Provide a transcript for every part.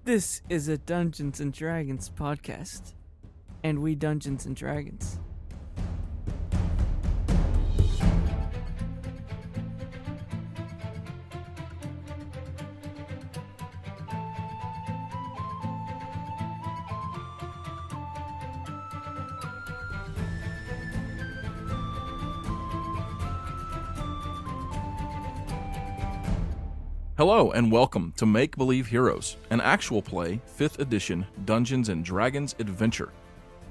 This is a Dungeons and Dragons podcast, and we Dungeons and Dragons. Hello and welcome to Make Believe Heroes, an actual play 5th edition Dungeons and Dragons adventure.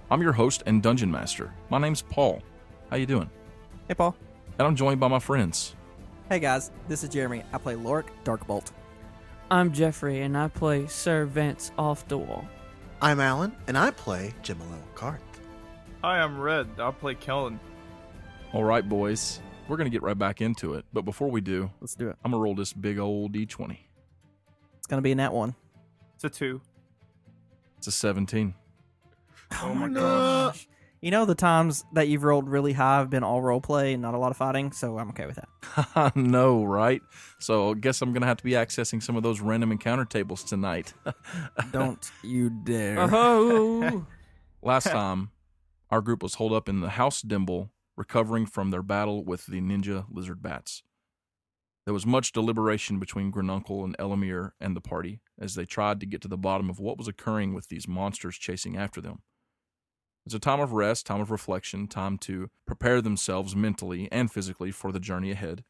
I'm your host and dungeon master. My name's Paul. How you doing? Hey, Paul. And I'm joined by my friends. Hey, guys. This is Jeremy. I play Lorik Darkbolt. I'm Jeffrey, and I play Sir Vance Off the Wall. I'm Alan, and I play Jimalo Karth. Hi, I'm Red. I'll play Kellen. All right, boys. We're going to get right back into it. But before we do, Let's do it. I'm going to roll this big old D20. It's going to be a nat one. It's a 2. It's a 17. Oh my gosh. You know, the times that you've rolled really high have been all role play and not a lot of fighting, so I'm okay with that. I know, right? So I guess I'm going to have to be accessing some of those random encounter tables tonight. Don't you dare. Oh, Last time, our group was holed up in the House Dimble, recovering from their battle with the ninja lizard bats. There was much deliberation between Granuncle and Elamir and the party as they tried to get to the bottom of what was occurring with these monsters chasing after them. It's a time of rest, time of reflection, time to prepare themselves mentally and physically for the journey ahead.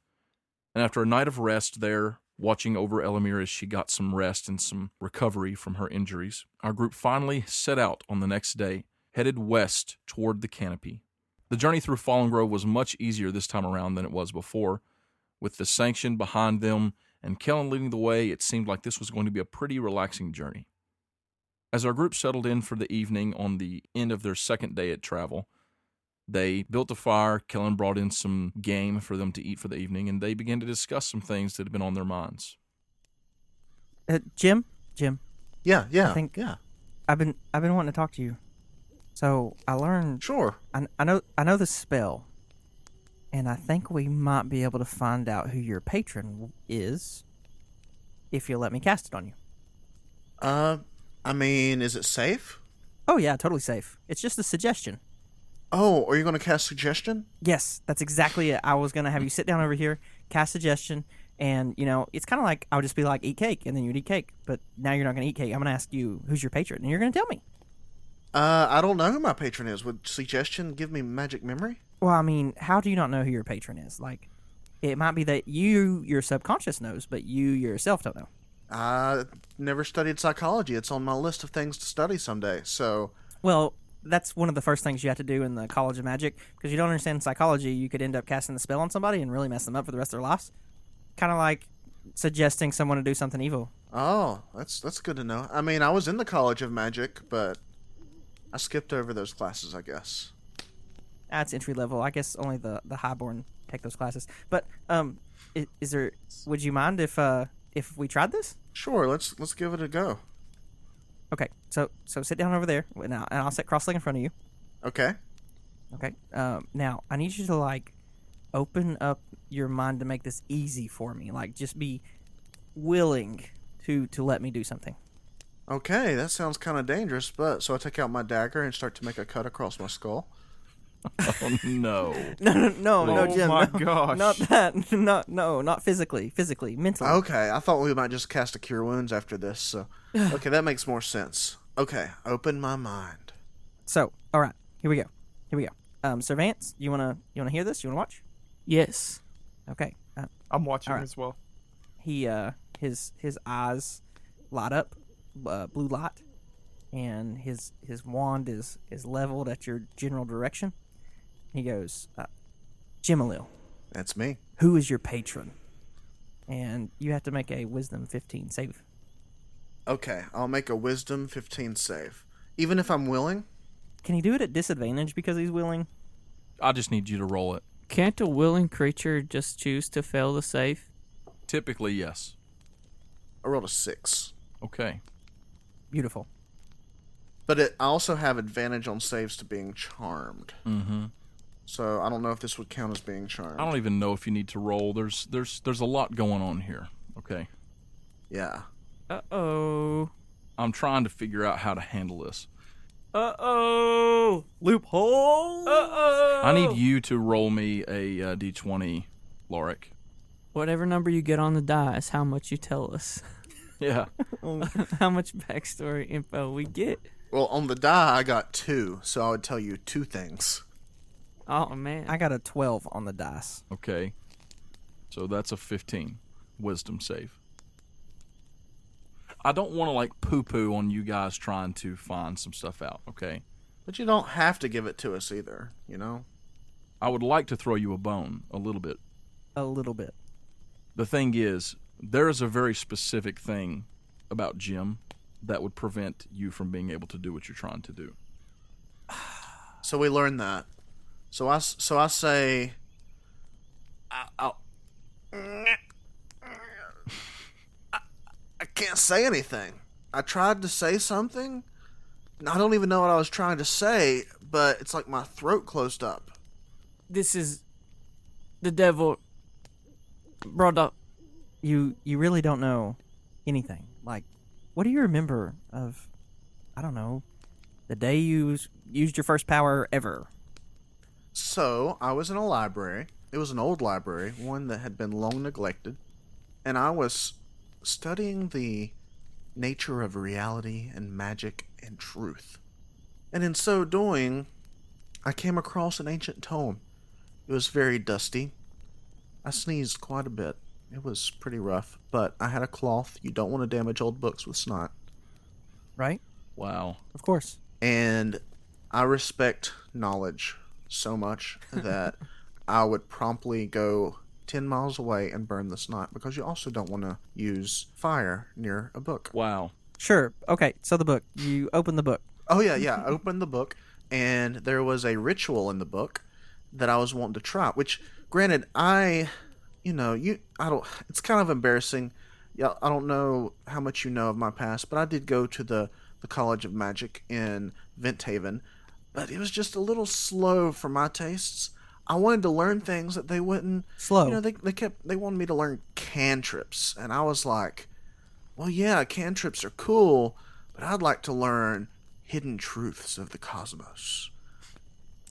And after a night of rest there, watching over Elamir as she got some rest and some recovery from her injuries, our group finally set out on the next day, headed west toward the Canopy. The journey through Fallen Grove was much easier this time around than it was before. With the Sanction behind them and Kellen leading the way, it seemed like this was going to be a pretty relaxing journey. As our group settled in for the evening on the end of their second day at travel, they built a fire, Kellen brought in some game for them to eat for the evening, and they began to discuss some things that had been on their minds. Jim? Yeah. I think- yeah. I've been wanting to talk to you. So I learned. Sure. I know the spell, and I think we might be able to find out who your patron is if you'll let me cast it on you. I mean, is it safe? Oh yeah, totally safe. It's just a suggestion. Oh, are you going to cast suggestion? Yes, that's exactly it. I was gonna have you sit down over here, cast suggestion, and it's kind of like I would just be like, eat cake, and then you'd eat cake. But now you're not gonna eat cake. I'm gonna ask you who's your patron, and you're gonna tell me. I don't know who my patron is. Would suggestion give me magic memory? Well, I mean, how do you not know who your patron is? Like, it might be that your subconscious knows, but you yourself don't know. I never studied psychology. It's on my list of things to study someday, so... Well, that's one of the first things you have to do in the College of Magic, because you don't understand psychology. You could end up casting the spell on somebody and really mess them up for the rest of their lives. Kind of like suggesting someone to do something evil. Oh, that's good to know. I mean, I was in the College of Magic, but I skipped over those classes, I guess. That's entry level. I guess only the highborn take those classes. But is there? Would you mind if we tried this? Sure, let's give it a go. Okay, so sit down over there, and I'll sit cross-legged in front of you. Okay. Okay. Now I need you to open up your mind to make this easy for me. Like, just be willing to let me do something. Okay, that sounds kind of dangerous, but... So I take out my dagger and start to make a cut across my skull. Oh, no. No, Jim. my no, gosh. Not that. Not physically, mentally. Okay, I thought we might just cast a Cure Wounds after this, so... Okay, that makes more sense. Okay, open my mind. So, all right, here we go. Sir Vance, you wanna hear this? You wanna watch? yes. Okay. I'm watching All right. as well. He his eyes light up, blue light, and his wand is leveled at your general direction. He goes, Jimalil, That's me. who is your patron? And you have to make a Wisdom 15 save. Okay, I'll make a Wisdom 15 save. Even if I'm willing? Can he do it at disadvantage because he's willing? I just need you to roll it. Can't a willing creature just choose to fail the save? Typically, yes. I rolled a 6. Okay. Beautiful. But I also have advantage on saves to being charmed. Mm-hmm. So I don't know if this would count as being charmed. I don't even know if you need to roll. There's a lot going on here. Okay. Yeah. Uh-oh. I'm trying to figure out how to handle this. Uh-oh. Loophole. Uh-oh. I need you to roll me a d20, Lorik. Whatever number you get on the die is how much you tell us. Yeah. How much backstory info we get. Well, on the die, I got 2, so I would tell you 2 things. Oh, man. I got a 12 on the dice. Okay. So that's a 15 wisdom save. I don't want to like poo-poo on you guys trying to find some stuff out, okay? But you don't have to give it to us either, you know? I would like to throw you a bone a little bit. A little bit. The thing is, there is a very specific thing about Jim that would prevent you from being able to do what you're trying to do. So we learned that. So I say... I can't say anything. I tried to say something. I don't even know what I was trying to say, but it's like my throat closed up. This is the devil brought up. You really don't know anything. Like, what do you remember of, I don't know, the day you used your first power ever? So, I was in a library. It was an old library, one that had been long neglected. And I was studying the nature of reality and magic and truth. And in so doing, I came across an ancient tome. It was very dusty. I sneezed quite a bit. It was pretty rough, but I had a cloth. You don't want to damage old books with snot. Right? Wow. Of course. And I respect knowledge so much that I would promptly go 10 miles away and burn the snot, because you also don't want to use fire near a book. Wow. Sure. Okay, so the book. You open the book. Oh, yeah. I opened the book, and there was a ritual in the book that I was wanting to try, which, granted, it's kind of embarrassing. Yeah, I don't know how much you know of my past, but I did go to the College of Magic in Venthaven, but it was just a little slow for my tastes. I wanted to learn things that they wouldn't. Slow. You know, they wanted me to learn cantrips, and I was like, well, yeah, cantrips are cool, but I'd like to learn hidden truths of the cosmos.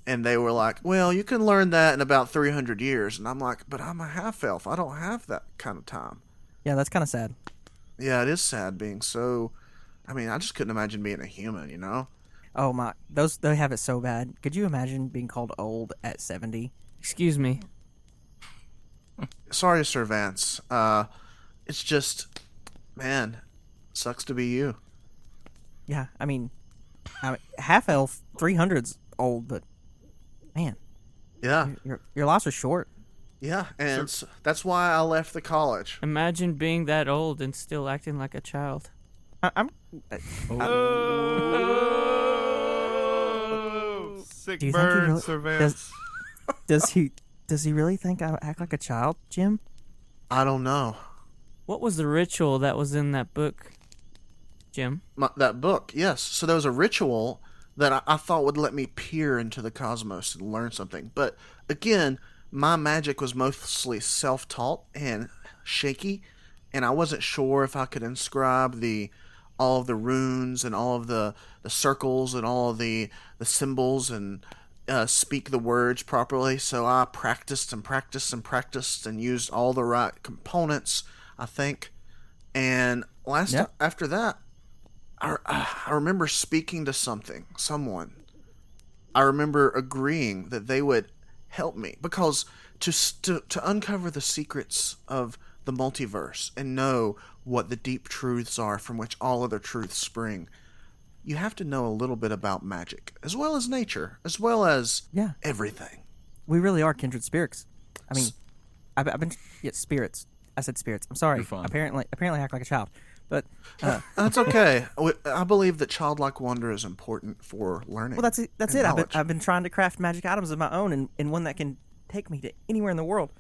And they were like, well, you can learn that in about 300 years. And I'm like, but I'm a half-elf. I don't have that kind of time. Yeah, that's kind of sad. Yeah, it is sad being so... I mean, I just couldn't imagine being a human, you know? Oh my, they have it so bad. Could you imagine being called old at 70? Excuse me. Sorry, Sir Vance. It's just... Man, sucks to be you. Yeah, I mean half elf 300's old, but man, Yeah, your lives are short. yeah, and that's why I left the college. Imagine being that old and still acting like a child. I'm. Oh, sick Do you think he burn, really- Sir Vance. Does he really think I act like a child, Jim? I don't know. What was the ritual that was in that book, Jim? That book, yes. So there was a ritual that I thought would let me peer into the cosmos and learn something. But again, my magic was mostly self-taught and shaky, and I wasn't sure if I could inscribe all of the runes and all of the circles and all of the symbols and speak the words properly. So I practiced and practiced and practiced and used all the right components, I think. And after that, I remember speaking to someone. I remember agreeing that they would help me, because to uncover the secrets of the multiverse and know what the deep truths are from which all other truths spring, you have to know a little bit about magic, as well as nature, as well as everything. We really are kindred spirits. I mean, I've been spirits. I said spirits. I'm sorry. You're fine. Apparently, I act like a child, but That's okay. I believe that childlike wonder is important for learning. well, that's it. and I've knowledge. been trying to craft magic items of my own, and one that can take me to anywhere in the world,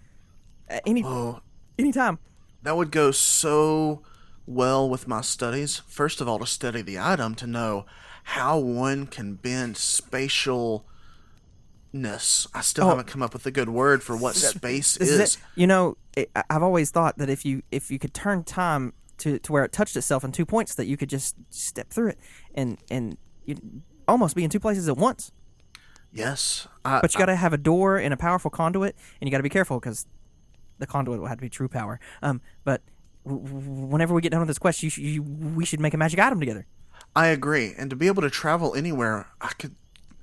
anytime. That would go so well with my studies. First of all, to study the item, to know how one can bend spatialness. I still haven't come up with a good word for what space This is. it. You know, I've always thought that if you could turn time to where it touched itself in 2 points that you could just step through it and you'd almost be in two places at once. Yes. But you got to have a door and a powerful conduit, and you got to be careful because the conduit will have to be true power. But whenever we get done with this quest, we should make a magic item together. I agree. And to be able to travel anywhere, I could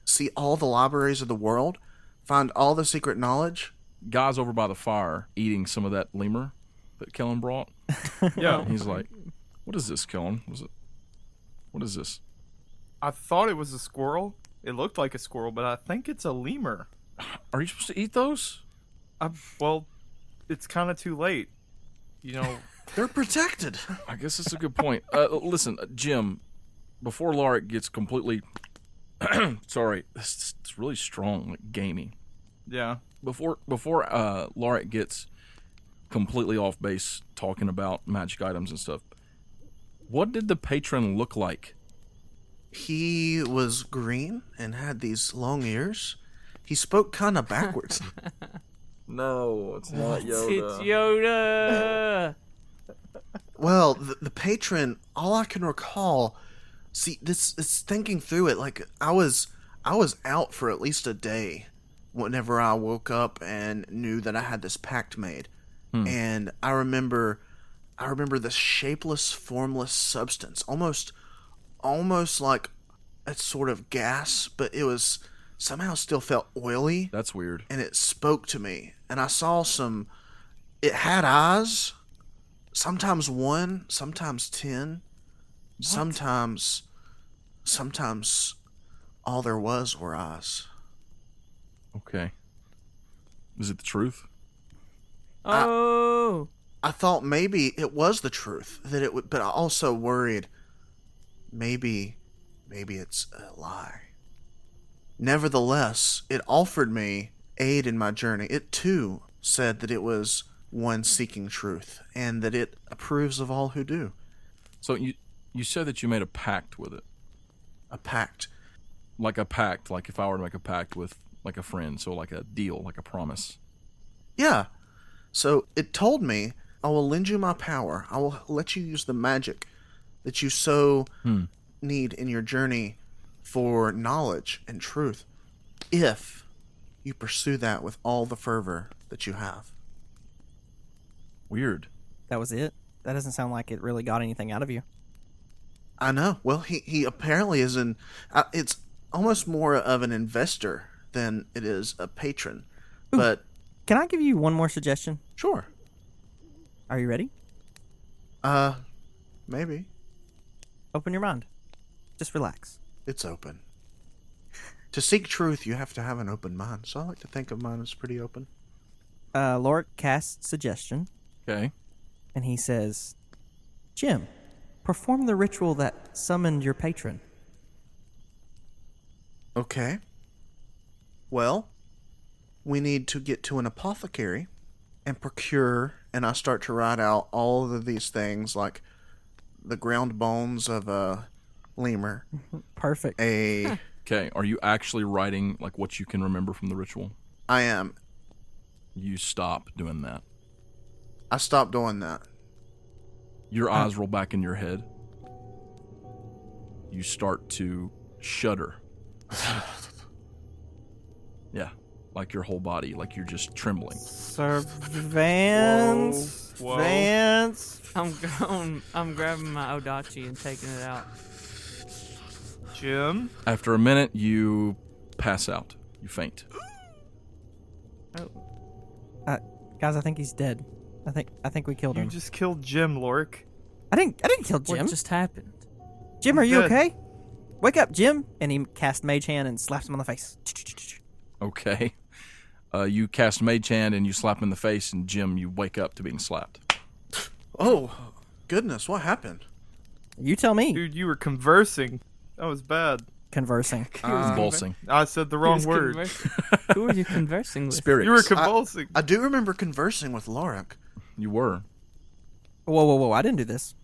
see all the libraries of the world, find all the secret knowledge. Guy's over by the fire eating some of that lemur that Kellen brought. Yeah. He's like, "What is this, Kellen? What is this?" I thought it was a squirrel. It looked like a squirrel, but I think it's a lemur. Are you supposed to eat those? Well, it's kind of too late. You know, They're protected. I guess that's a good point. Listen, Jim, before Lorik gets completely sorry, it's really strong, like gamey. yeah. Before Lorik gets completely off base talking about magic items and stuff, what did the patron look like? He was green and had these long ears. He spoke kind of backwards. No, it's not It's Yoda. Well, the patron, all I can recall, see, this is thinking through it. Like I was out for at least a day whenever I woke up and knew that I had this pact made, and I remember this shapeless, formless substance, almost like a sort of gas, but it was somehow still felt oily. That's weird. And it spoke to me, and I saw it had eyes, sometimes 1, sometimes 10, sometimes all there was were eyes. Okay. Is it the truth? Oh. I thought maybe it was the truth, that it would, but I also worried maybe it's a lie. Nevertheless, it offered me aid in my journey. It too said that it was one seeking truth, and that it approves of all who do. So you said that you made a pact with it. A pact. Like a pact, like if I were to make a pact with like a friend, so like a deal, like a promise. Yeah. So it told me, I will lend you my power. I will let you use the magic that you so need in your journey for knowledge and truth, if you pursue that with all the fervor that you have. Weird. That was it? That doesn't sound like it really got anything out of you. I know. Well, he apparently is it's almost more of an investor than it is a patron. But Can I give you one more suggestion? sure. Are you ready? Maybe. Open your mind. Just relax. It's open. To seek truth, you have to have an open mind. So I like to think of mine as pretty open. Lorik casts suggestion, Okay. and he says, Jim, perform the ritual that summoned your patron. Okay. Well, we need to get to an apothecary and procure, and I start to write out all of these things, like the ground bones of a lemur, Perfect. Okay. Are you actually writing like what you can remember from the ritual? I am. You stop doing that. I stopped doing that. Your eyes roll back in your head. You start to shudder. Yeah. Like your whole body, like you're just trembling. Sir Whoa. Vance. I'm grabbing my Odachi and taking it out. Jim? After a minute, you pass out. You faint. Oh. Guys, I think he's dead. I think we killed You him. just killed Jim, Lorik. I didn't kill Jim. What just happened? Jim, are you Dead. okay? Wake up, Jim. And he cast Mage Hand and slaps him on the face. Okay. You cast Mage Hand and you slap him in the face, and Jim, you wake up to being slapped. Oh, goodness, what happened? You tell me. Dude, you were conversing. That was bad. Conversing. Convulsing. I said the He wrong was word. Who were you conversing with? Spirits. You were convulsing. I do remember conversing with Lorik. You were. Whoa. I didn't do this.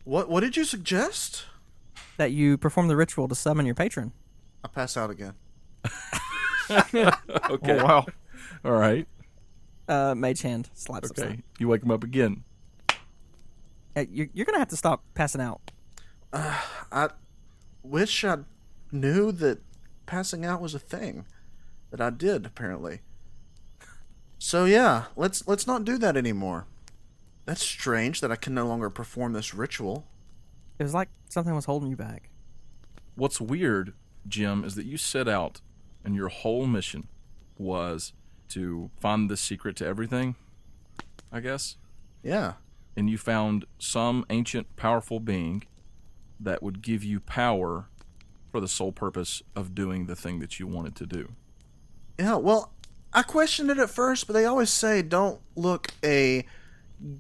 What did you suggest? That you perform the ritual to summon your patron. I pass out again. Okay. Oh, wow. All right. Mage Hand slaps Okay. upside. You wake him up again. You're gonna have to stop passing out. I wish I knew that passing out was a thing. That I did, apparently. So yeah, let's not do that anymore. That's strange that I can no longer perform this ritual. It was like something was holding you back. What's weird, Jim, is that you set out and your whole mission was to find the secret to everything, I guess. Yeah. And you found some ancient, powerful being that would give you power for the sole purpose of doing the thing that you wanted to do. Yeah, well, I questioned it at first, but they always say don't look a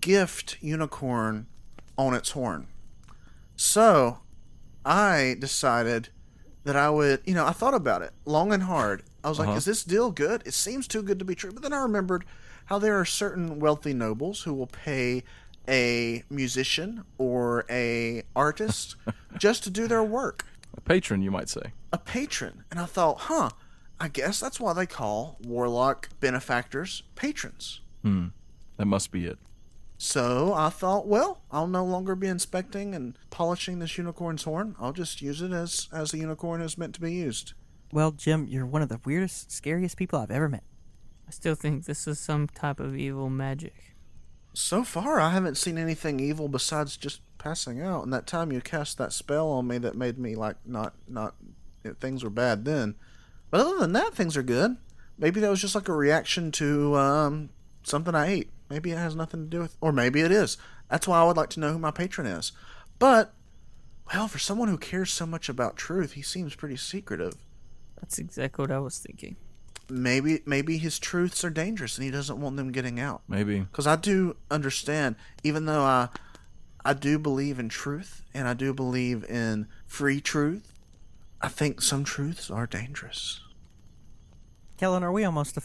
gift unicorn on its horn. So, I decided that I would, I thought about it long and hard. I was like, is this deal good? It seems too good to be true. But then I remembered how there are certain wealthy nobles who will pay a musician or a artist just to do their work. A patron, you might say. A patron. And I thought, I guess that's why they call warlock benefactors patrons. That must be it. So I thought, well, I'll no longer be inspecting and polishing this unicorn's horn. I'll just use it as the unicorn is meant to be used. Well, Jim, you're one of the weirdest, scariest people I've ever met. I still think this is some type of evil magic. So far, I haven't seen anything evil besides just passing out. And that time you cast that spell on me that made me not things were bad then. But other than that, things are good. Maybe that was just like a reaction to something I ate. Maybe it has nothing to do with, or maybe it is. That's why I would like to know who my patron is. But, well, for someone who cares so much about truth, he seems pretty secretive. That's exactly what I was thinking. Maybe his truths are dangerous and he doesn't want them getting out. Maybe. Because I do understand, even though I do believe in truth and I do believe in free truth, I think some truths are dangerous. Kellen, are we almost to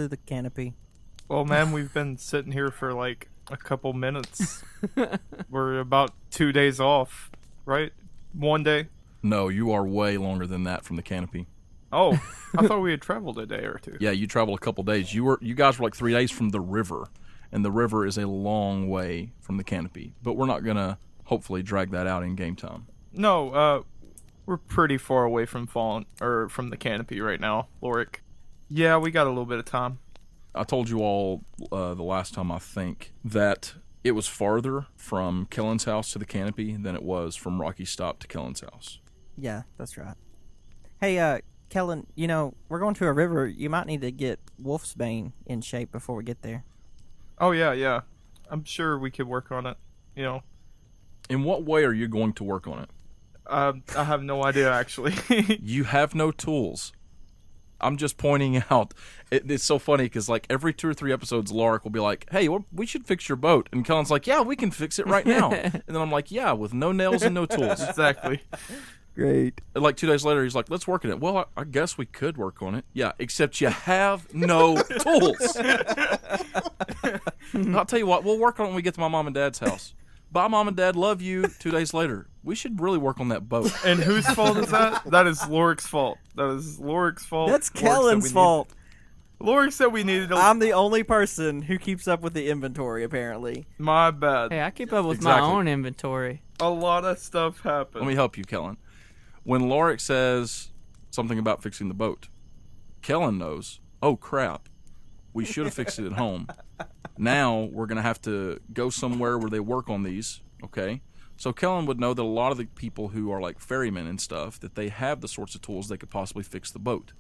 the canopy? Well, man, we've been sitting here for like a couple minutes. We're about 2 days off, right? 1 day? No, you are way longer than that from the canopy. Oh, I thought we had traveled a day or two. Yeah, you traveled a couple days. You guys were like 3 days from the river, and the river is a long way from the canopy. But we're not gonna hopefully drag that out in game time. No, we're pretty far away from from the canopy right now, Lorik. Yeah, we got a little bit of time. I told you all the last time, I think, that it was farther from Kellen's house to the canopy than it was from Rocky Stop to Kellen's house. Yeah, that's right. Hey, Kellen, we're going to a river. You might need to get Wolfsbane in shape before we get there. Oh, yeah. I'm sure we could work on it, In what way are you going to work on it? I have no idea, actually. You have no tools. I'm just pointing out. It's so funny because like every 2 or 3 episodes, Lorik will be like, "Hey, we should fix your boat," and Kellen's like, "Yeah, we can fix it right now." And then I'm like, "Yeah, with no nails and no tools." Exactly. Great. And like 2 days later, he's like, "Let's work on it." Well, I guess we could work on it. Yeah, except you have no tools. I'll tell you what, we'll work on it when we get to my mom and dad's house. Bye, Mom and Dad. Love you. 2 days later. We should really work on that boat. And whose fault is that? That is Lorik's fault. That's That's Kellen's fault. Lorik said we needed to... I'm the only person who keeps up with the inventory, apparently. My bad. Hey, I keep up with Exactly. my own inventory. A lot of stuff happened. Let me help you, Kellen. When Lorik says something about fixing the boat, Kellen knows, oh, crap. We should have fixed it at home. Now we're going to have to go somewhere where they work on these, okay? So Kellen would know that a lot of the people who are like ferrymen and stuff, that they have the sorts of tools that could possibly fix the boat.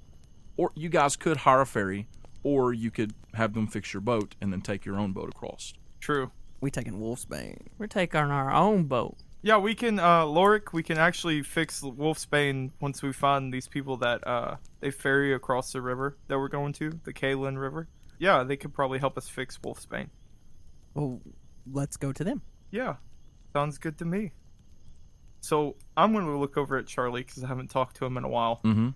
Or you guys could hire a ferry, or you could have them fix your boat and then take your own boat across. True. We taking Wolfsbane. We're taking our own boat. Yeah, we can, Lorik, we can actually fix Wolfsbane once we find these people that they ferry across the river that we're going to, the Kaylin River. Yeah, they could probably help us fix Wolfsbane. Well, let's go to them. Yeah, sounds good to me. So I'm going to look over at Charlie because I haven't talked to him in a while. Mm-hmm.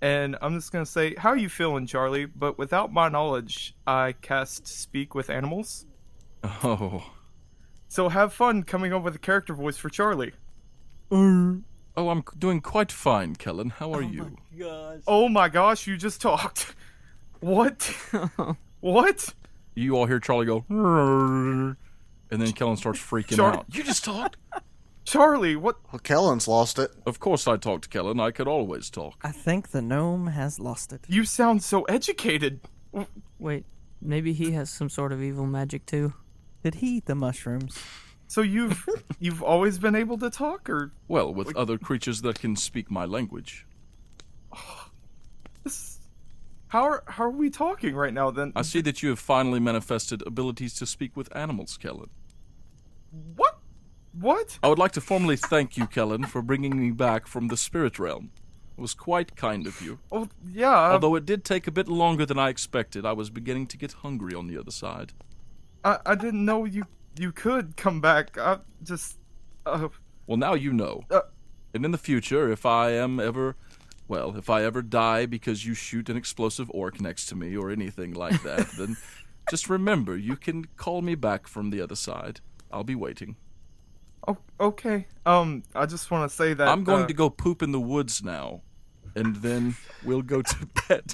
And I'm just going to say, how are you feeling, Charlie? But without my knowledge, I cast Speak with Animals. Oh. So have fun coming up with a character voice for Charlie. Oh, I'm doing quite fine, Kellen. How are you? Gosh. Oh my gosh, you just talked. What? What? You all hear Charlie go, "Rrrr." And then Kellen starts freaking Char- out. You just talked? Charlie, what? Well, Kellen's lost it. Of course I talked to Kellen. I could always talk. I think the gnome has lost it. You sound so educated. Wait, maybe he has some sort of evil magic too. Did he eat the mushrooms? So you've always been able to talk, or Well, with other creatures that can speak my language. how are we talking right now? Then I see that you have finally manifested abilities to speak with animals, Kellen. what? What? I would like to formally thank you, Kellen, for bringing me back from the spirit realm. It was quite kind of you. Oh yeah. Although it did take a bit longer than I expected, I was beginning to get hungry on the other side. I didn't know you could come back. I just. Well, now you know. And in the future, if I ever die because you shoot an explosive orc next to me or anything like that, then just remember, you can call me back from the other side. I'll be waiting. Oh, okay. I just want to say that I'm going to go poop in the woods now, and then we'll go to bed.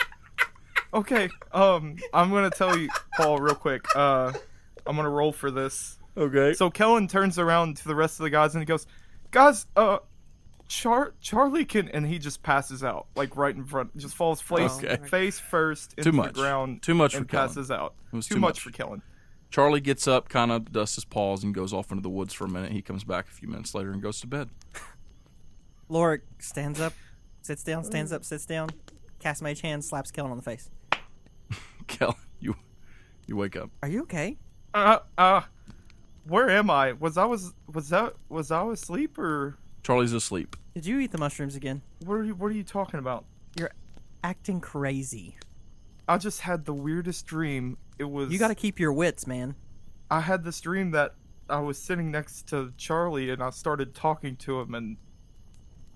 Okay. I'm gonna tell you, Paul, real quick. I'm gonna roll for this. Okay. So Kellen turns around to the rest of the guys and he goes, "Guys, Charlie can," and he just passes out, like right in front, just falls face first into the ground. Too much for and Kellen. passes out. It was too too much much for Kellen. Charlie gets up, kind of dusts his paws, and goes off into the woods for a minute. He comes back a few minutes later and goes to bed. Lorik stands up, sits down, stands up, sits down, casts mage hand, slaps Kellen on the face. Kellen, you wake up. Are you okay? Where am I? Was I asleep, or Charlie's asleep. Did you eat the mushrooms again? what are you talking about? You're acting crazy. I just had the weirdest dream. It was. You gotta keep your wits, man. I had this dream that I was sitting next to Charlie and I started talking to him, and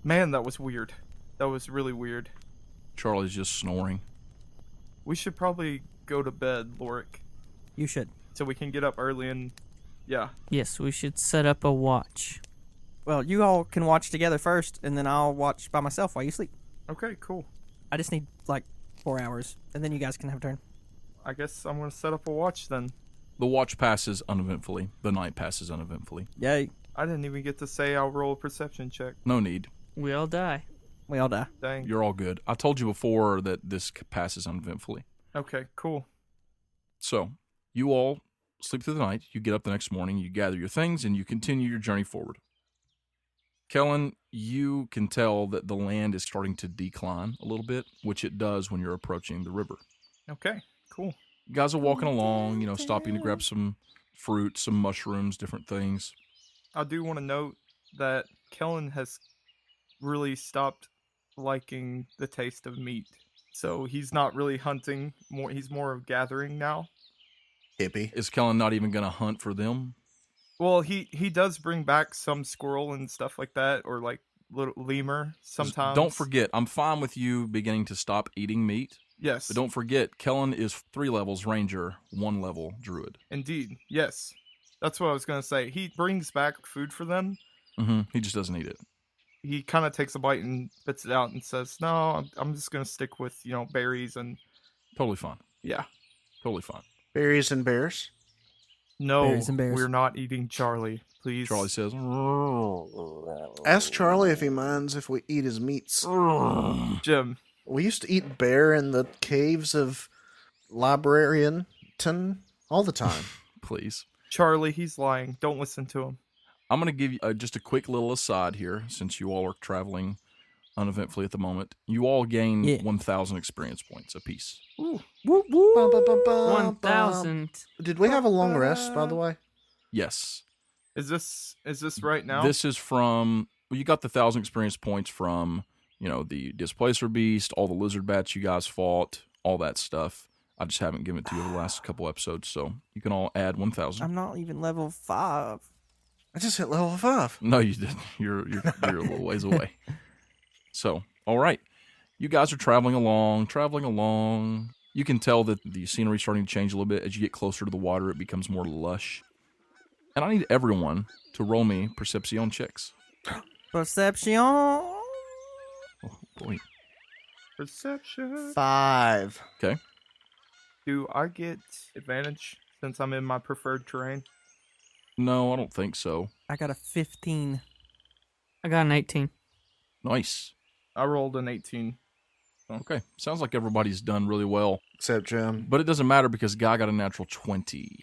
man, that was weird. That was really weird. Charlie's just snoring. We should probably go to bed, Lorik, You should. so we can get up early and yeah. Yes, we should set up a watch. Well, you all can watch together first, and then I'll watch by myself while you sleep. Okay, cool. I just need, 4 hours, and then you guys can have a turn. I guess I'm gonna set up a watch then. The watch passes uneventfully. The night passes uneventfully. Yay. I didn't even get to say I'll roll a perception check. No need. We all die. We all die. Dang. You're all good. I told you before that this passes uneventfully. Okay, cool. So, you all sleep through the night. You get up the next morning. You gather your things, and you continue your journey forward. Kellen, you can tell that the land is starting to decline a little bit, which it does when you're approaching the river. Okay, cool. You guys are walking along, stopping to grab some fruit, some mushrooms, different things. I do want to note that Kellen has really stopped liking the taste of meat. So he's not really hunting more. He's more of gathering now. Hippie. Is Kellen not even going to hunt for them? Well, he does bring back some squirrel and stuff like that, or like little lemur sometimes. Don't forget, I'm fine with you beginning to stop eating meat. Yes. But don't forget, Kellen is 3 levels ranger, 1 level druid. Indeed. Yes. That's what I was going to say. He brings back food for them. Mm-hmm. He just doesn't eat it. He kind of takes a bite and spits it out and says, "No, I'm just going to stick with, berries and..." Totally fine. Yeah. Totally fine. Berries and bears. No, Berries and bears. we're not eating Charlie, please. Charlie says, Ask Charlie if he minds if we eat his meats. Jim. We used to eat bear in the caves of Librarianton all the time. please. Charlie, he's lying. Don't listen to him. I'm going to give you just a quick little aside here, since you all are traveling uneventfully at the moment. You all gain 1,000 experience points apiece. Whoop, whoop. Bum, bum, bum, bum, 1,000. Did we have a long rest, by the way? Yes. Is this right now? This is from... Well, you got the 1,000 experience points from, the Displacer Beast, all the lizard bats you guys fought, all that stuff. I just haven't given it to you the last couple episodes, so you can all add 1,000. I'm not even level 5. I just hit level 5. No, you didn't. You're a little ways away. So, all right. You guys are traveling along. You can tell that the scenery is starting to change a little bit. As you get closer to the water, it becomes more lush. And I need everyone to roll me perception checks. Perception. Oh, boy. Perception. 5. Okay. Do I get advantage since I'm in my preferred terrain? No, I don't think so. I got a 15. I got an 18. Nice. I rolled an 18. Okay. Sounds like everybody's done really well. Except Jim. But it doesn't matter because Guy got a natural 20.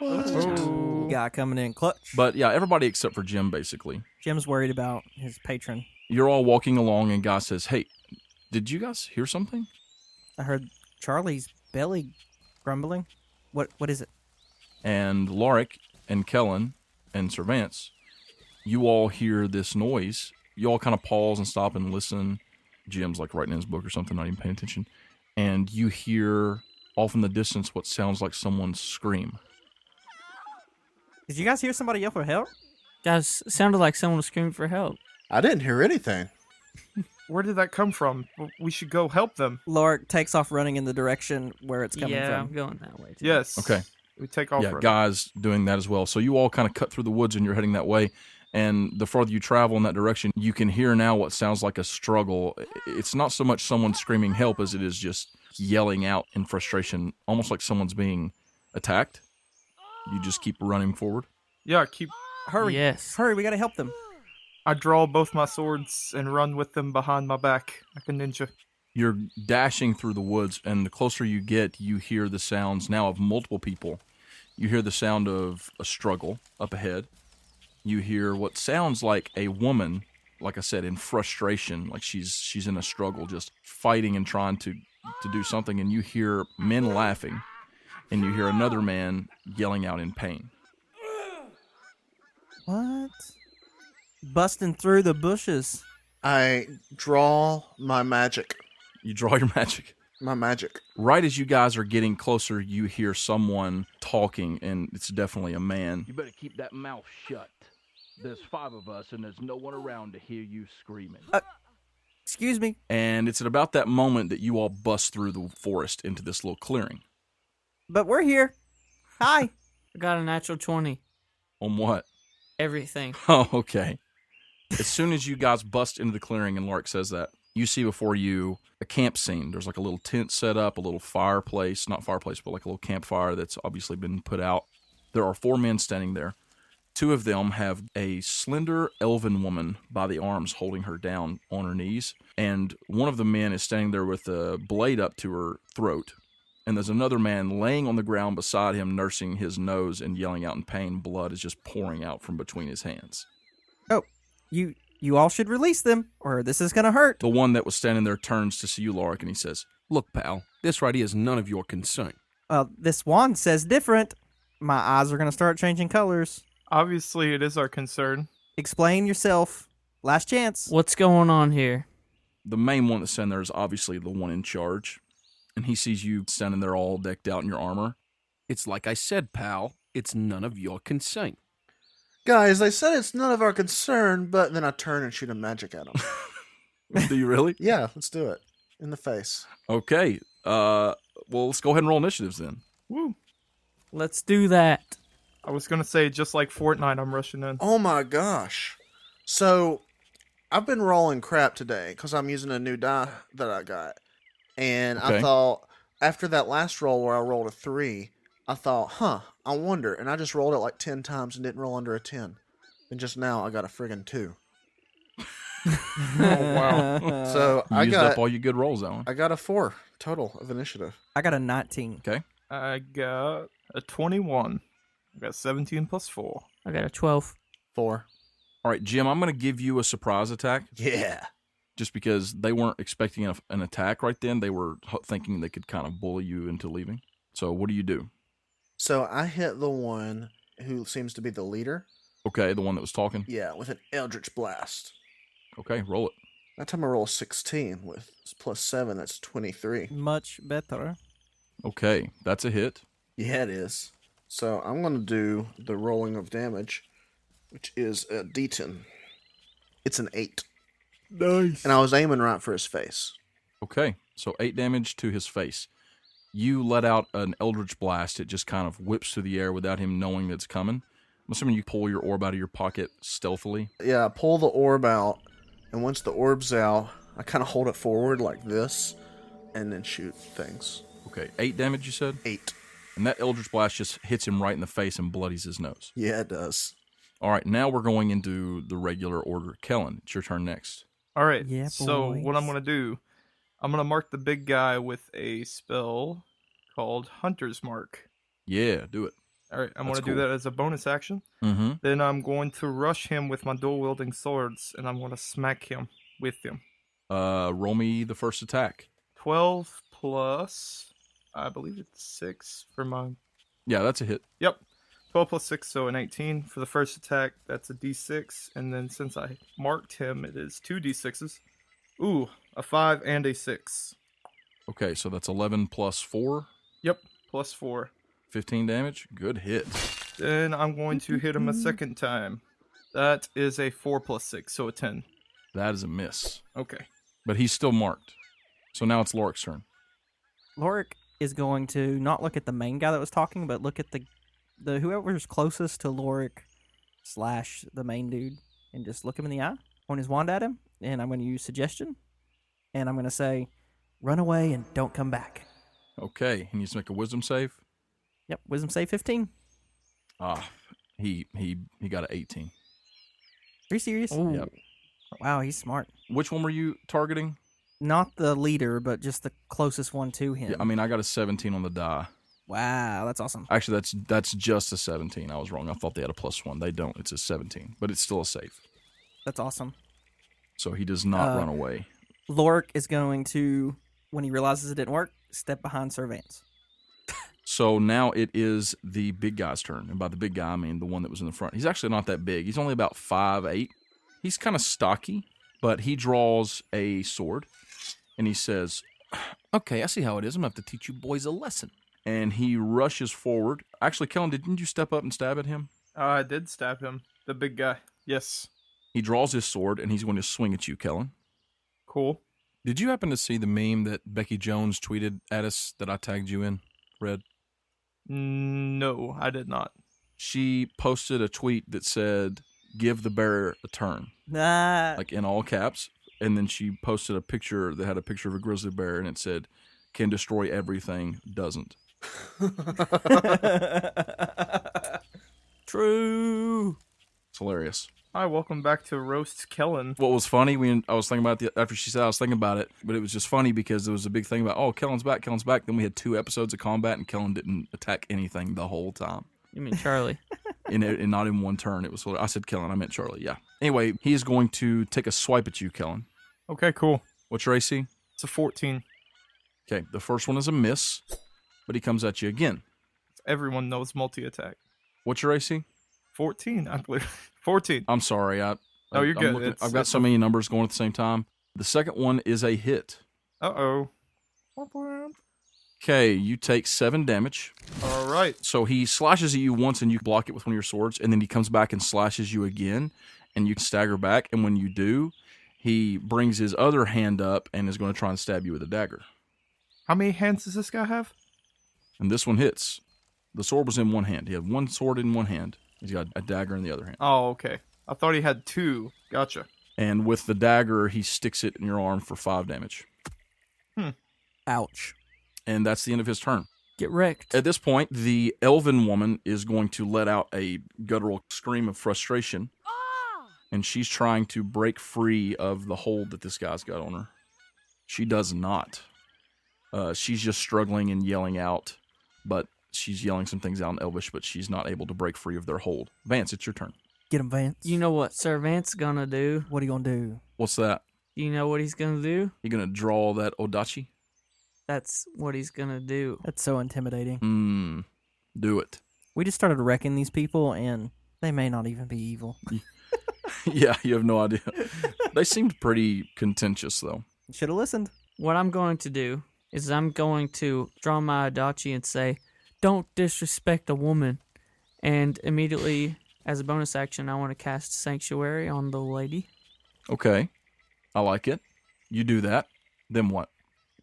Oh. Guy coming in clutch. But yeah, everybody except for Jim, basically. Jim's worried about his patron. You're all walking along, and Guy says, "Hey, did you guys hear something?" I heard Charlie's belly grumbling. What is it? And Lorik and Kellen and Sir Vance, you all hear this noise. You all kind of pause and stop and listen. Jim's like writing in his book or something, not even paying attention. And you hear off in the distance what sounds like someone scream. Did you guys hear somebody yell for help? Guys, it sounded like someone was screaming for help. I didn't hear anything. Where did that come from? We should go help them. Lorik takes off running in the direction where it's coming Yeah, I'm from. going that way too. Yes. Okay. We take off. Yeah, running. Guy's doing that as well. So you all kind of cut through the woods and you're heading that way. And the farther you travel in that direction, you can hear now what sounds like a struggle. It's not so much someone screaming help as it is just yelling out in frustration, almost like someone's being attacked. You just keep running forward. Yeah, keep. Hurry. Yes. Hurry, we gotta help them. I draw both my swords and run with them behind my back like a ninja. You're dashing through the woods, and the closer you get, you hear the sounds now of multiple people. You hear the sound of a struggle up ahead. You hear what sounds like a woman, like I said, in frustration, like she's in a struggle, just fighting and trying to do something. And you hear men laughing, and you hear another man yelling out in pain. What? Busting through the bushes. I draw my magic. You draw your magic. My magic. Right as you guys are getting closer, you hear someone talking, and it's definitely a man. You better keep that mouth shut. There's 5 of us, and there's no one around to hear you screaming. Excuse me. And it's at about that moment that you all bust through the forest into this little clearing. But we're here. Hi. I got a natural 20. On what? Everything. Oh, okay. As soon as you guys bust into the clearing and Lark says that, you see before you a camp scene. There's like a little tent set up, a little fireplace, not fireplace, but like a little campfire that's obviously been put out. There are 4 men standing there. 2 of them have a slender elven woman by the arms holding her down on her knees. And one of the men is standing there with a blade up to her throat. And there's another man laying on the ground beside him, nursing his nose and yelling out in pain. Blood is just pouring out from between his hands. Oh, you all should release them, or this is gonna hurt. The one that was standing there turns to see you, Lorik, and he says, Look, pal, this right here is none of your concern. This wand says different. My eyes are gonna start changing colors. Obviously, it is our concern. Explain yourself. Last chance. What's going on here? the main one that's standing there is obviously the one in charge. And he sees you standing there all decked out in your armor. It's like I said, pal. It's none of your concern. Guys, they said it's none of our concern, but then I turn and shoot a magic at them. Do you really? Yeah, let's do it. In the face. Okay. Well, let's go ahead and roll initiatives then. Woo. Let's do that. I was going to say, just like Fortnite, I'm rushing in. Oh my gosh. So, I've been rolling crap today because I'm using a new die that I got. And Okay. I thought, after that last roll where I rolled a 3, I thought, I wonder. And I just rolled it like 10 times and didn't roll under a 10. And just now I got a friggin' 2. Oh, wow. So, You used up all your good rolls, Alan. I got a 4 total of initiative. I got a 19. Okay. I got a 21. I got 17 plus 4. I got a 12. 4. All right, Jim, I'm going to give you a surprise attack Yeah. just because they weren't expecting an attack right then. They were thinking they could kind of bully you into leaving. So what do? So, I hit the one who seems to be the leader. Okay, the one that was talking. Yeah, with an Eldritch Blast. Okay, roll it. That time I roll 16 with plus 7. That's 23. Much better. Okay, that's a hit. Yeah, it is. So I'm going to do the rolling of damage, which is a D10. It's an 8. Nice. And I was aiming right for his face. Okay, so 8 damage to his face. You let out an Eldritch Blast. It just kind of whips through the air without him knowing that it's coming. I'm assuming you pull your orb out of your pocket stealthily. Yeah, I pull the orb out, and once the orb's out, I kind of hold it forward like this, and then shoot things. Okay, 8 damage you said? 8. And that Eldritch Blast just hits him right in the face and bloodies his nose. Yeah, it does. All right, now we're going into the regular order. Kellen, it's your turn next. All right. Yeah, So what I'm boys. gonna do, I'm gonna mark the big guy with a spell called Hunter's Mark. Yeah, do it. All right, I'm That's gonna do cool. that as a bonus action. Mm-hmm. Then I'm going to rush him with my dual wielding swords, and I'm gonna smack him with them. Roll me the first attack. 12 plus, I believe it's 6 for my. Yeah, that's a hit. Yep. 12 plus 6, so an 18 for the first attack. That's a d6. And then since I marked him, it is 2 d6s. Ooh, a 5 and a 6. Okay, so that's 11 plus 4, Yep, plus 4. 15 damage. Good hit. Then I'm going to hit him a second time. That is a 4 plus 6, so a 10. That is a miss. Okay. But he's still marked. So now it's Lorik's turn. Lorik is going to not look at the main guy that was talking, but look at the whoever's closest to Lorik / the main dude, and just look him in the eye, point his wand at him, and I'm going to use suggestion, and I'm going to say, "Run away and don't come back." Okay, he needs to make a wisdom save. Yep, wisdom save 15. He got an 18. Are you serious? Ooh. Yep. Wow, he's smart. Which one were you targeting? Not the leader, but just the closest one to him. Yeah, I mean, I got a 17 on the die. Wow, that's awesome. Actually, that's just a 17. I was wrong. I thought they had a +1. They don't. It's a 17, but it's still a save. That's awesome. So he does not run away. Lorik is going to, when he realizes it didn't work, step behind Sir Vance. So now it is the big guy's turn. And by the big guy, I mean the one that was in the front. He's actually not that big. He's only about 5'8". He's kind of stocky, but he draws a sword. And he says, "Okay, I see how it is. I'm going to have to teach you boys a lesson." And he rushes forward. Actually, Kellen, didn't you step up and stab at him? I did stab him. The big guy. Yes. He draws his sword, and he's going to swing at you, Kellen. Cool. Did you happen to see the meme that Becky Jones tweeted at us that I tagged you in, Red? No, I did not. She posted a tweet that said, "Give the bear a turn," Nah. like in all caps. And then she posted a picture that had a picture of a grizzly bear, and it said, "Can destroy everything, doesn't." True. It's hilarious. Hi, welcome back to Roast Kellen. What was funny, I was thinking about after she said I was thinking about it, but it was just funny because there was a big thing about, oh, Kellen's back. Then we had 2 episodes of combat, and Kellen didn't attack anything the whole time. You mean Charlie? And not in one turn. It was hilarious. I said Kellen, I meant Charlie, yeah. Anyway, he is going to take a swipe at you, Kellen. Okay, cool. What's your AC? It's a 14. Okay, the first one is a miss, but he comes at you again. Everyone knows multi-attack. What's your AC? 14, I believe. 14. I'm sorry. No, you're I'm good. I've got so many numbers going at the same time. The second one is a hit. Uh-oh. Okay, you take 7 damage. All right. So he slashes at you once and you block it with one of your swords, and then he comes back and slashes you again, and you stagger back, and when you do, he brings his other hand up and is going to try and stab you with a dagger. How many hands does this guy have? And this one hits. The sword was in one hand. He had one sword in one hand. He's got a dagger in the other hand. Oh, okay. I thought he had 2. Gotcha. And with the dagger, he sticks it in your arm for 5 damage. Ouch. And that's the end of his turn. Get wrecked. At this point, the elven woman is going to let out a guttural scream of frustration. And she's trying to break free of the hold that this guy's got on her. She does not. She's just struggling and yelling out, but she's yelling some things out in Elvish, but she's not able to break free of their hold. Vance, it's your turn. Get him, Vance. You know what Sir Vance gonna do? What are you going to do? What's that? You know what he's gonna do? You gonna draw that Odachi? That's what he's gonna do. That's so intimidating. Do it. We just started wrecking these people, and they may not even be evil. Yeah, you have no idea. They seemed pretty contentious, though. Should have listened. What I'm going to do is I'm going to draw my Adachi and say, "Don't disrespect a woman." And immediately, as a bonus action, I want to cast Sanctuary on the lady. Okay. I like it. You do that. Then what?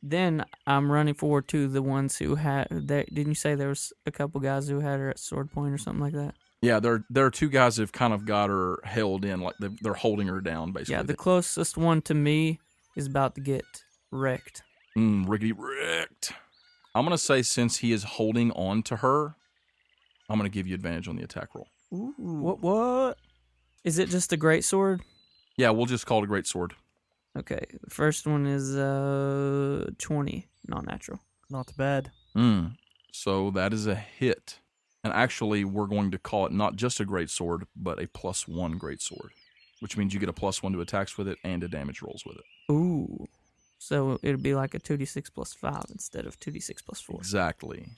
Then I'm running forward to the ones who had... Didn't you say there was a couple guys who had her at sword point or something like that? Yeah, there are 2 guys that have kind of got her held in, like they're holding her down, basically. Yeah, the closest one to me is about to get wrecked. Rickety wrecked. I'm going to say since he is holding on to her, I'm going to give you advantage on the attack roll. Ooh. What? Is it just a great sword? Yeah, we'll just call it a great sword. Okay. The first one is 20, non-natural. Not bad. So that is a hit. And actually, we're going to call it not just a great sword, but a +1 great sword, which means you get a +1 to attacks with it and to damage rolls with it. Ooh. So it'd be like a 2d6 + 5 instead of 2d6 + 4. Exactly.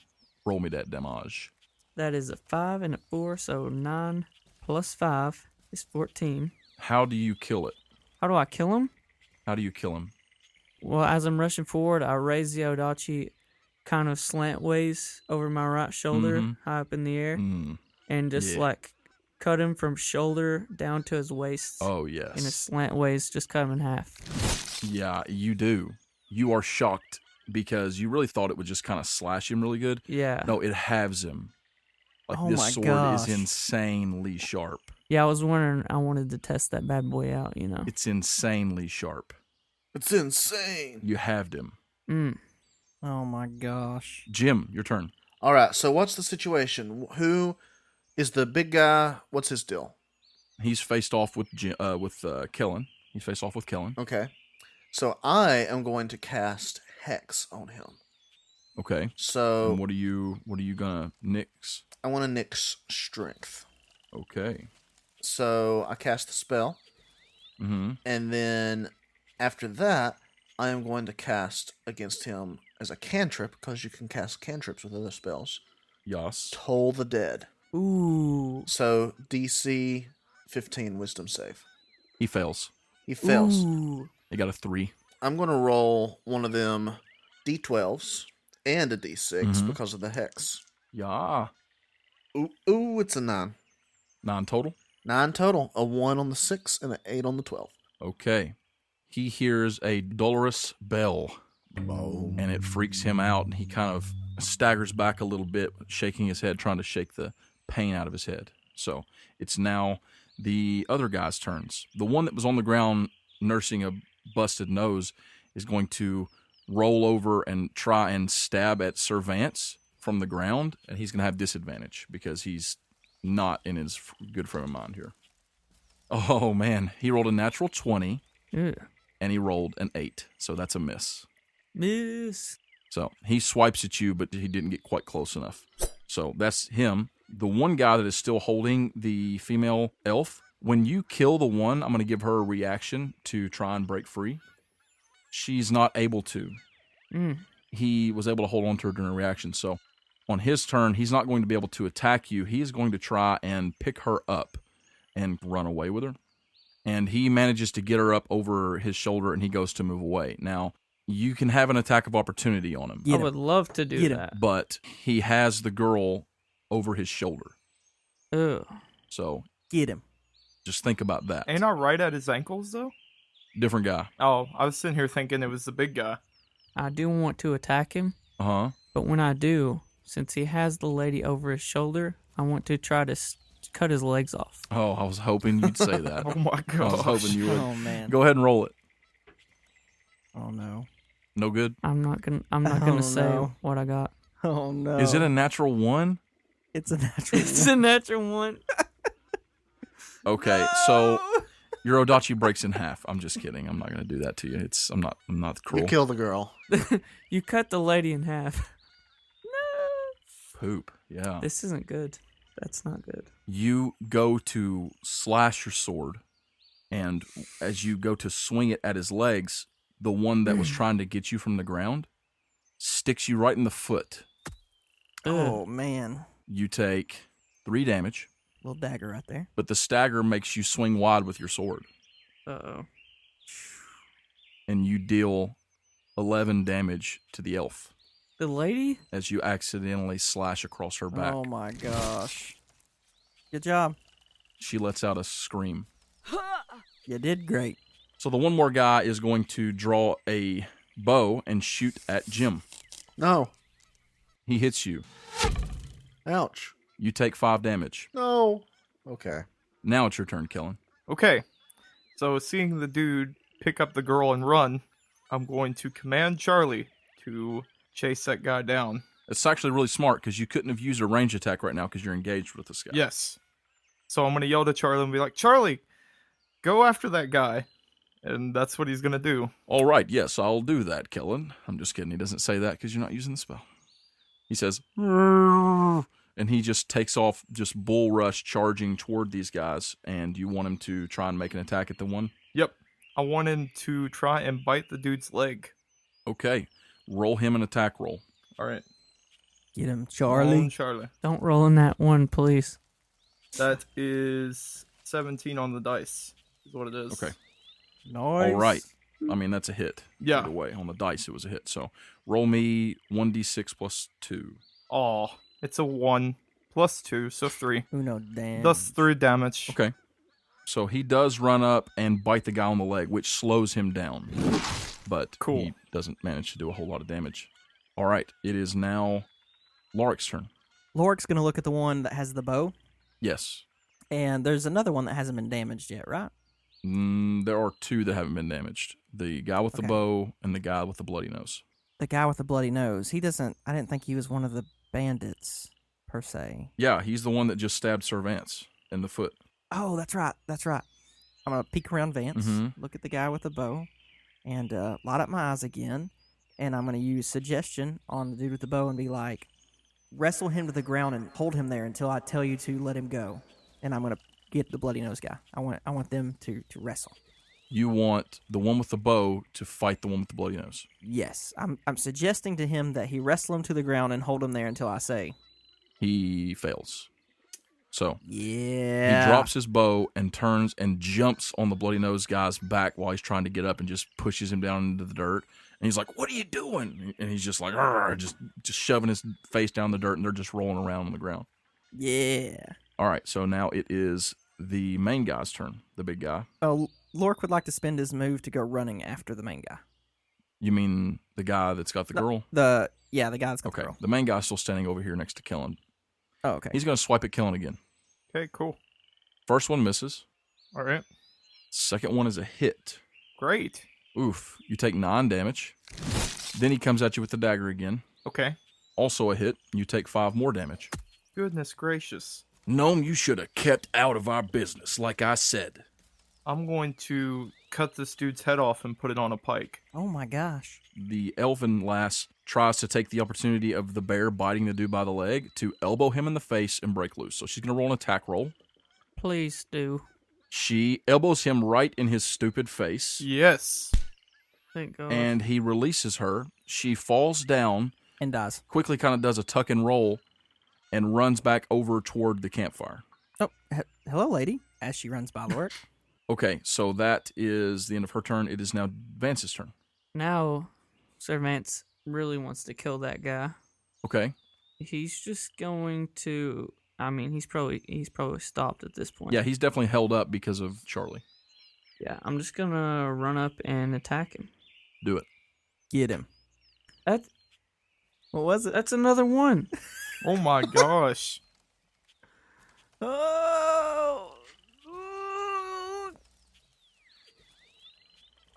Roll me that damage. That is a 5 and a 4, so 9 + 5 is 14. How do you kill it? How do I kill him? How do you kill him? Well, as I'm rushing forward, I raise the Odachi kind of slantways over my right shoulder, high up in the air, and just like cut him from shoulder down to his waist. Oh, yes. In a slantways, just cut him in half. Yeah, you do. You are shocked because you really thought it would just kind of slash him really good. Yeah. No, it halves him. Like Oh this my sword gosh. is insanely sharp. Yeah, I was wondering. I wanted to test that bad boy out. You know. It's insanely sharp. It's insane. You halved him. Oh my gosh. Jim, your turn. All right, so what's the situation? Who is the big guy? What's his deal? He's faced off with Kellen. He's faced off with Kellen. Okay. So I am going to cast Hex on him. Okay. So And what are you gonna nix? I want to nix Strength. Okay. So I cast the spell, and then after that, I am going to cast against him as a cantrip, because you can cast cantrips with other spells. Yas. Toll the Dead. Ooh. So DC 15 Wisdom save. He fails. He fails. Ooh. He got a 3. I'm going to roll one of them D12s and a D6 because of the Hex. Yeah. Ooh, it's a 9. 9 total. 9 total. A 1 on the 6 and an 8 on the 12. Okay. He hears a dolorous bell, and it freaks him out, and he kind of staggers back a little bit, shaking his head, trying to shake the pain out of his head. So it's now the other guy's turns. The one that was on the ground nursing a busted nose is going to roll over and try and stab at Sir Vance from the ground, and he's going to have disadvantage because he's not in his good frame of mind here. Oh, man. He rolled a natural 20. Yeah. And he rolled an 8, so that's a miss. Miss. So he swipes at you, but he didn't get quite close enough. So that's him. The one guy that is still holding the female elf, when you kill the one, I'm going to give her a reaction to try and break free. She's not able to. He was able to hold on to her during a reaction. So on his turn, he's not going to be able to attack you. He is going to try and pick her up and run away with her. And he manages to get her up over his shoulder, and he goes to move away. Now, you can have an attack of opportunity on him, I would love to do that. but he has the girl over his shoulder. Ugh. So Get him. just think about that. Ain't I right at his ankles, though? Different guy. Oh, I was sitting here thinking it was the big guy. I do want to attack him, Uh-huh. but when I do, since he has the lady over his shoulder, I want to try to cut his legs off. Oh, I was hoping you'd say that. Oh my I was gosh. hoping you would. Oh man. Go ahead and roll it. Oh no. No good? I'm not gonna Oh, say no. what I got. Oh no. Is it a natural 1? It's a natural. It's a natural one. Okay, so your Odachi breaks in half. I'm just kidding. I'm not going to do that to you. I'm not cruel. You kill the girl. You cut the lady in half. Poop. Yeah. This isn't good. That's not good. You go to slash your sword, and as you go to swing it at his legs, the one that was trying to get you from the ground sticks you right in the foot. Oh man. You take 3 damage, Little dagger right there. but the stagger makes you swing wide with your sword, Uh-oh. and you deal 11 damage to the elf The lady? as you accidentally slash across her back. Oh my gosh. Good job. She lets out a scream. You did great. So the one more guy is going to draw a bow and shoot at Jim. No. He hits you. Ouch. You take 5 damage. No. Okay. Now it's your turn, Kellen. Okay. So seeing the dude pick up the girl and run, I'm going to command Charlie to chase that guy down. It's actually really smart because you couldn't have used a range attack right now because you're engaged with this guy. Yes. So I'm going to yell to Charlie and be like, Charlie, go after that guy. And that's what he's going to do. All right, yes, I'll do that, Kellen. I'm just kidding. He doesn't say that because you're not using the spell. He says, "Rrrr," and he just takes off, just bull rush charging toward these guys. And you want him to try and make an attack at the one? Yep. I want him to try and bite the dude's leg. Okay, roll him an attack roll. All right. Get him, Charlie. Charlie. Don't roll in that one, please. That is 17 on the dice, is what it is. Okay. Nice. All right. I mean, that's a hit. Yeah. Either way, on the dice, it was a hit. So roll me 1d6 plus 2. Oh, it's a 1 plus 2, so 3. Uno damn. That's 3 damage. Okay. So he does run up and bite the guy on the leg, which slows him down. But Cool. he doesn't manage to do a whole lot of damage. All right. It is now Lorik's turn. Lorik's going to look at the one that has the bow, Yes. and there's another one that hasn't been damaged yet, right? There are 2 that haven't been damaged. The guy with the Okay. bow and the guy with the bloody nose. The guy with the bloody nose. He doesn't. I didn't think he was one of the bandits, per se. Yeah, he's the one that just stabbed Sir Vance in the foot. Oh, that's right. That's right. I'm going to peek around Vance, Mhm. look at the guy with the bow, and light up my eyes again. And I'm going to use suggestion on the dude with the bow and be like, wrestle him to the ground and hold him there until I tell you to let him go. And I'm going to get the bloody nose guy. I want them to wrestle. You want the one with the bow to fight the one with the bloody nose. Yes, I'm suggesting to him that he wrestle him to the ground and hold him there until I say, He fails. So yeah. he drops his bow and turns and jumps on the bloody nose guy's back while he's trying to get up and just pushes him down into the dirt. And he's like, "What are you doing?" And he's just like, "Arr," just shoving his face down the dirt, and they're just rolling around on the ground. Yeah. All right, so now it is the main guy's turn, the big guy. Oh, Lork would like to spend his move to go running after the main guy. You mean the guy that's got the girl? The guy that's got the Okay, girl. the main guy's still standing over here next to Kellen. Oh, okay. He's going to swipe at Kellen again. Okay, cool. First one misses. All right. Second one is a hit. Great. Oof, you take 9 damage. Then he comes at you with the dagger again. Okay. Also a hit. You take 5 more damage. Goodness gracious. Gnome, you should have kept out of our business, like I said. I'm going to cut this dude's head off and put it on a pike. Oh my gosh. The elven lass tries to take the opportunity of the bear biting the dude by the leg to elbow him in the face and break loose. So she's going to roll an attack roll. Please do. She elbows him right in his stupid face. Yes. Thank God. And he releases her. She falls down, And dies. quickly kind of does a tuck and roll, and runs back over toward the campfire. Oh, hello, lady. As she runs by Lork. Okay, so that is the end of her turn. It is now Vance's turn. Now, Sir Vance really wants to kill that guy. Okay. He's just going to. I mean, he's probably stopped at this point. Yeah, he's definitely held up because of Charlie. Yeah, I'm just gonna run up and attack him. Do it. Get him. What was it? That's another one. Oh my gosh. Oh.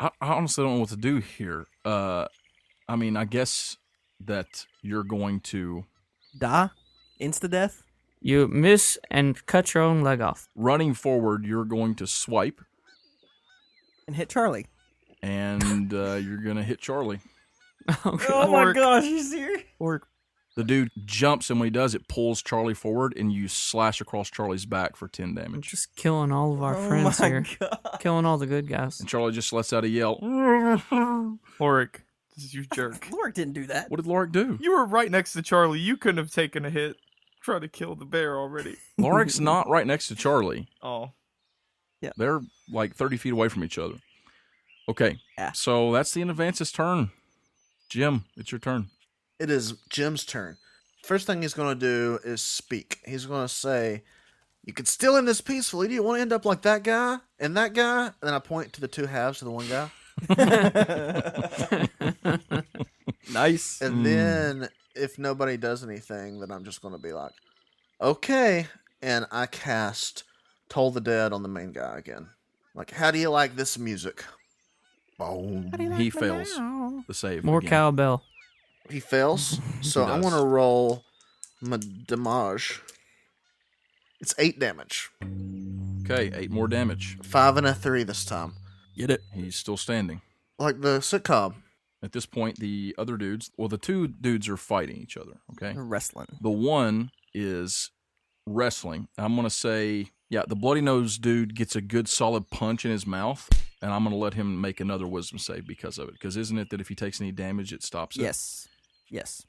I honestly don't know what to do here. I mean, I guess that you're going to... Die? Insta-death? You miss and cut your own leg off. Running forward, you're going to swipe, And hit Charlie. and you're going to hit Charlie. Okay. Oh my Lork. gosh, you serious? Or The dude jumps, and when he does, it pulls Charlie forward, and you slash across Charlie's back for 10 I'm damage. just killing all of our Oh friends my here. God. Killing all the good guys. And Charlie just lets out a yell. Lorik, you jerk. Lork didn't do that. What did Lorik do? You were right next to Charlie. You couldn't have taken a hit. Try to kill the bear already. Lorik's not right next to Charlie. Oh. They're like 30 feet away from each other. Okay, Yeah. so that's the end of Vance's turn. Jim, it's your turn. It is Jim's turn. First thing he's going to do is speak. He's going to say, "You could still end this peacefully. Do you want to end up like that guy and that guy?" And then I point to the two halves of the one guy. Nice. And then if nobody does anything, then I'm just going to be like, "Okay." And I cast Toll the Dead on the main guy again. Like, how do you like this music? Boom. He fails the save. More again. cowbell. He fails. So I does. want to roll my damage. It's 8 damage. Okay, 8 more damage. 5 and a 3 this time. Get it? He's still standing. Like the sitcom. At this point, the other dudes, well, the two dudes are fighting each other, okay? Wrestling. The one is wrestling. I'm going to say, yeah, the bloody nose dude gets a good solid punch in his mouth, and I'm going to let him make another wisdom save because of it. Because isn't it that if he takes any damage, it stops it? Yes. Yes.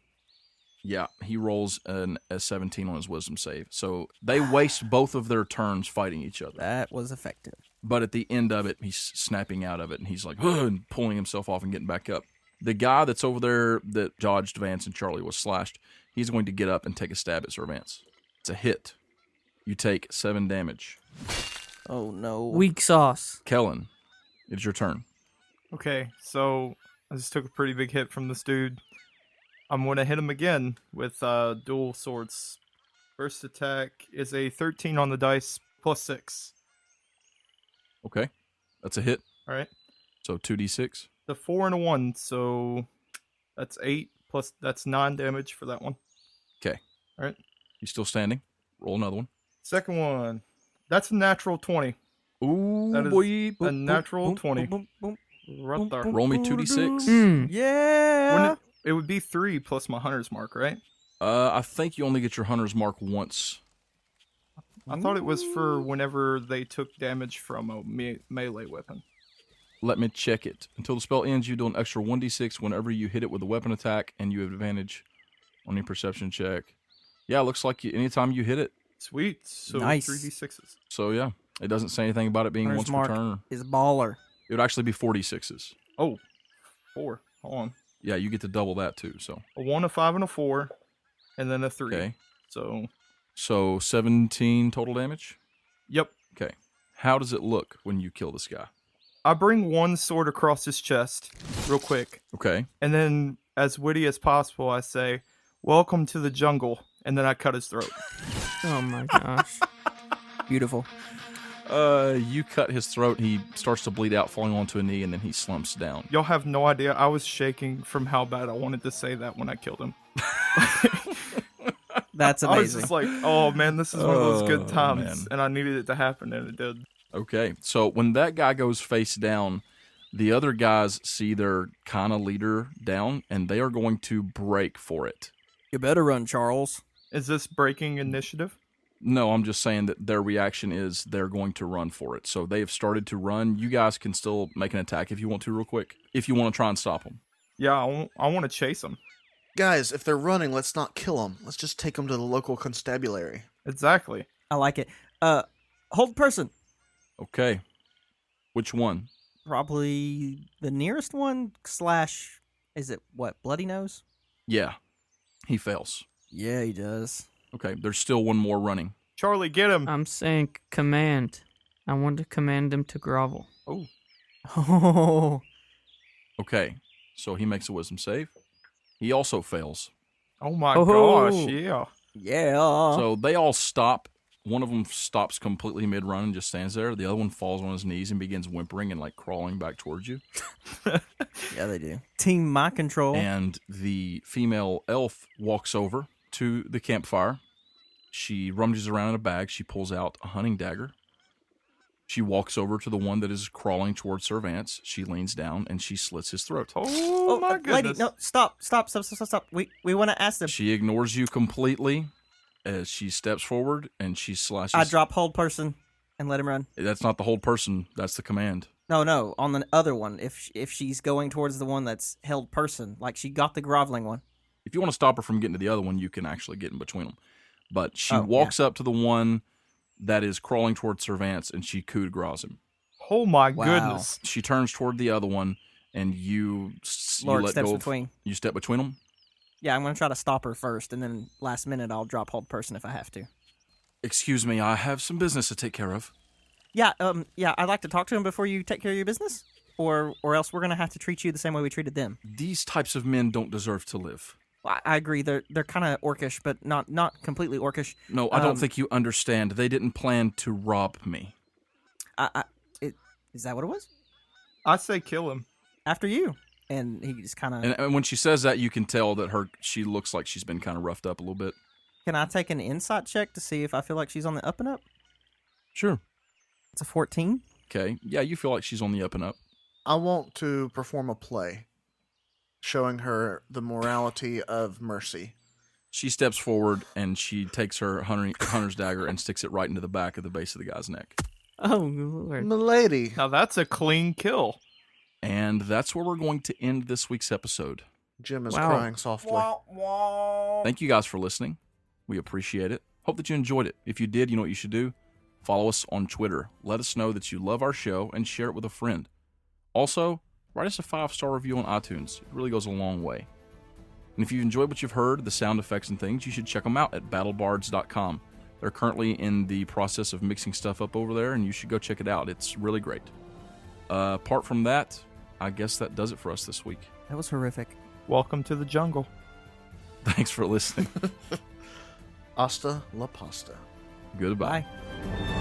Yeah, he rolls a 17 on his wisdom save. So they waste both of their turns fighting each other. That was effective. But at the end of it, he's snapping out of it, and he's like, "Ugh," and pulling himself off and getting back up. The guy that's over there that dodged Vance and Charlie was slashed, he's going to get up and take a stab at Sir Vance. It's a hit. You take 7 damage. Oh, no. Weak sauce. Kellen, it's your turn. Okay, so I just took a pretty big hit from this dude. I'm going to hit him again with dual swords. First attack is a 13 on the dice plus 6. Okay, that's a hit. All right. So 2d6. The 4 and a 1, so that's 8 plus that's 9 damage for that one. Okay. All right. He's still standing. Roll another one. Second one, that's a natural 20. Ooh, That is boy. a natural 20. Boom, boom, Right there. Roll me 2d6. Hmm. Yeah. Wouldn't it would be 3 plus my hunter's mark, right? I think you only get your hunter's mark once. I thought it was for whenever they took damage from a melee weapon. Let me check it. Until the spell ends, you do an extra 1d6 whenever you hit it with a weapon attack, and you have advantage on your perception check. Yeah, it looks like anytime you hit it. Sweet. So Nice. 3d6s. So, yeah. It doesn't say anything about it being Hunter's once per mark turn. is baller. It would actually be 4d6s. Oh, 4. Hold on. Yeah, you get to double that, too. So, A 1, a 5, and a 4, and then a 3. okay. So, 17 total damage? yep. Okay. How does it look when you kill this guy? I bring one sword across his chest real quick, Okay. and then as witty as possible, I say, "Welcome to the jungle," and then I cut his throat. Oh my gosh. Beautiful. You cut his throat. He starts to bleed out, falling onto a knee, and then he slumps down. Y'all have no idea. I was shaking from how bad I wanted to say that when I killed him. That's I was amazing. just like, "Oh man, this is one of those good Oh, times," man. and I needed it to happen, and it did. Okay, so when that guy goes face down, the other guys see their kind of leader down, and they are going to break for it. You better run, Charles. Is this breaking initiative? No, I'm just saying that their reaction is they're going to run for it. So they have started to run. You guys can still make an attack if you want to real quick, if you want to try and stop them. Yeah, I want to chase him. Guys, if they're running, let's not kill them. Let's just take them to the local constabulary. Exactly. I like it. Hold person. Okay, which one? Probably the nearest one / is it what? Bloody Nose? Yeah, he fails. Yeah, he does. Okay, there's still one more running. Charlie, get him. I'm saying command. I want to command him to grovel. Oh. Okay, so he makes a wisdom save. He also fails. Oh my Oh. gosh, yeah. Yeah. So they all stop. One of them stops completely mid-run and just stands there. The other one falls on his knees and begins whimpering and like crawling back towards you. Yeah, they do. Team Mind Control. And the female elf walks over to the campfire. She rummages around in a bag. She pulls out a hunting dagger. She walks over to the one that is crawling towards Sir Vance. She leans down and she slits his throat. Oh my goodness. Lady, no, stop. We want to ask them. She ignores you completely as she steps forward and she slashes. I drop hold person and let him run. That's not the hold person. That's the command. No, on the other one. If she's going towards the one that's held person, like she got the groveling one. If you want to stop her from getting to the other one, you can actually get in between them. But she Oh, walks up to the one that is crawling towards Sir Vance and she coup de grace him. Oh my Wow. goodness. She turns toward the other one and you Lord let steps go of, between. You step between them? Yeah, I'm gonna try to stop her first, and then last minute I'll drop hold person if I have to. Excuse me, I have some business to take care of. Yeah, I'd like to talk to him before you take care of your business, or else we're gonna have to treat you the same way we treated them. These types of men don't deserve to live. I agree. They're kind of orcish, but not completely orcish. No, I don't think you understand. They didn't plan to rob me. Is that what it was? I say kill him. After you. And he just kind of. And when she says that, you can tell that she looks like she's been kind of roughed up a little bit. Can I take an insight check to see if I feel like she's on the up and up? Sure. It's a 14. Okay. Yeah, you feel like she's on the up and up. I want to perform a play showing her the morality of mercy. She steps forward and she takes her hunter's dagger and sticks it right into the back of the base of the guy's neck. Oh, Lord. Milady. Now that's a clean kill. And that's where we're going to end this week's episode. Jim is Wow. crying softly. Thank you guys for listening. We appreciate it. Hope that you enjoyed it. If you did, you know what you should do? Follow us on Twitter. Let us know that you love our show and share it with a friend. Also, write us a 5-star review on iTunes. It really goes a long way. And if you've enjoyed what you've heard, the sound effects and things, you should check them out at battlebards.com. They're currently in the process of mixing stuff up over there, and you should go check it out. It's really great. Apart from that, I guess that does it for us this week. That was horrific. Welcome to the jungle. Thanks for listening. Hasta la pasta. Goodbye. Bye.